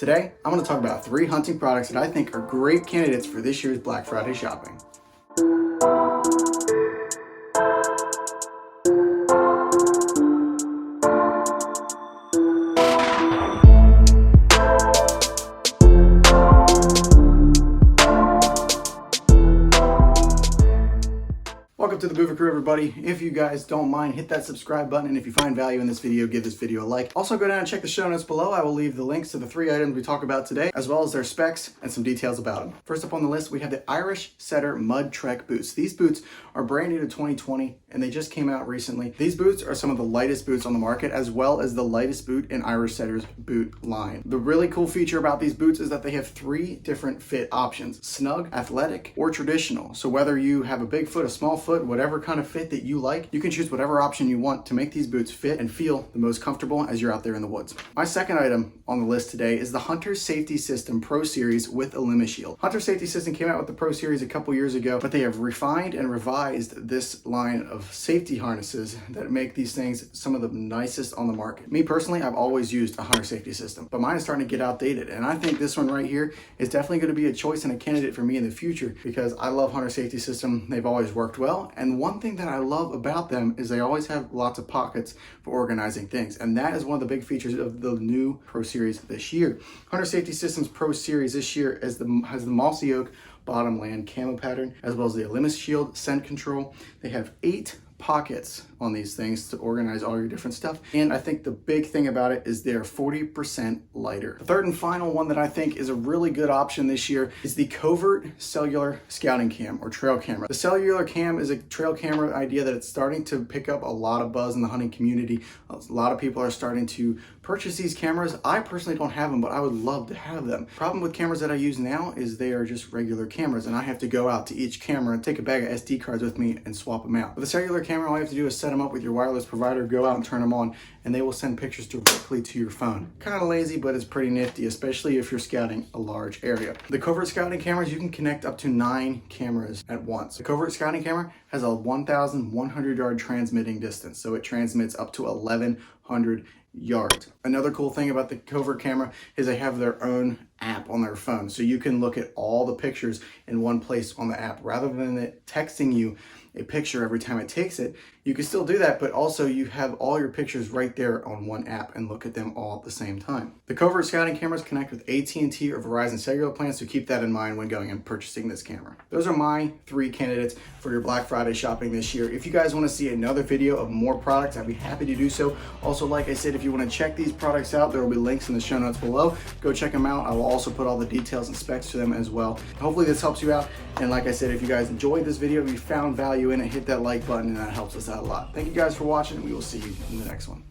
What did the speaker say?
Today, I'm going to talk about 3 hunting products that I think are great candidates for this year's Black Friday shopping. Welcome to the Boover Crew, everybody. If you guys don't mind, hit that subscribe button, and if you find value in this video, give this video a like. Also, go down and check the show notes below. I will leave the links to the 3 items we talk about today, as well as their specs and some details about them. First up on the list, we have the Irish Setter Mud Trek boots. These boots are brand new to 2020, and they just came out recently. These boots are some of the lightest boots on the market, as well as the lightest boot in Irish Setter's boot line. The really cool feature about these boots is that they have 3 different fit options: snug, athletic, or traditional. So whether you have a big foot, a small foot, whatever kind of fit that you like, you can choose whatever option you want to make these boots fit and feel the most comfortable as you're out there in the woods. My second item on the list today is the Hunter Safety System Pro Series with a Limit Shield. Hunter Safety System came out with the Pro Series a couple years ago, but they have refined and revised this line of safety harnesses that make these things some of the nicest on the market. Me personally, I've always used a Hunter Safety System, but mine is starting to get outdated, and I think this one right here is definitely going to be a choice and a candidate for me in the future because I love Hunter Safety System. They've always worked well, and one thing that I love about them is they always have lots of pockets for organizing things, and that is one of the big features of the new Pro Series this year. Hunter Safety Systems Pro Series this year has the mossy oak bottomland camo pattern, as well as the Limit Shield scent control. They have 8 pockets on these things to organize all your different stuff, and I think the big thing about it is they're 40% lighter. The third and final one that I think is a really good option this year is the Covert Cellular Scouting Cam or Trail Camera. The Cellular Cam is a trail camera idea that it's starting to pick up a lot of buzz in the hunting community. A lot of people are starting to purchase these cameras. I personally don't have them, but I would love to have them. Problem with cameras that I use now is they are just regular cameras, and I have to go out to each camera and take a bag of SD cards with me and swap them out. With the cellular camera, all you have to do is set them up with your wireless provider, go out and turn them on, and they will send pictures directly to your phone. Kind of lazy, but it's pretty nifty, especially if you're scouting a large area. The Covert Scouting cameras, you can connect up to 9 cameras at once. The Covert Scouting camera has a 1,100 yard transmitting distance, so it transmits up to 1,100 yards. Another cool thing about the Covert camera is they have their own app on their phone, so you can look at all the pictures in one place on the app rather than it texting you a picture every time it takes it. You can still do that, but also you have all your pictures right there on one app and look at them all at the same time. The Covert Scouting cameras connect with AT&T or Verizon cellular plans, so keep that in mind when going and purchasing this camera. Those are my 3 candidates for your Black Friday shopping this year. If you guys want to see another video of more products, I'd be happy to do so. Also, like I said, if you want to check these products out, there will be links in the show notes below. Go check them out. I will also put all the details and specs to them as well. Hopefully this helps you out. And like I said, if you guys enjoyed this video, if you found value in it, hit that like button, and that helps us out a lot. Thank you guys for watching. We will see you in the next one.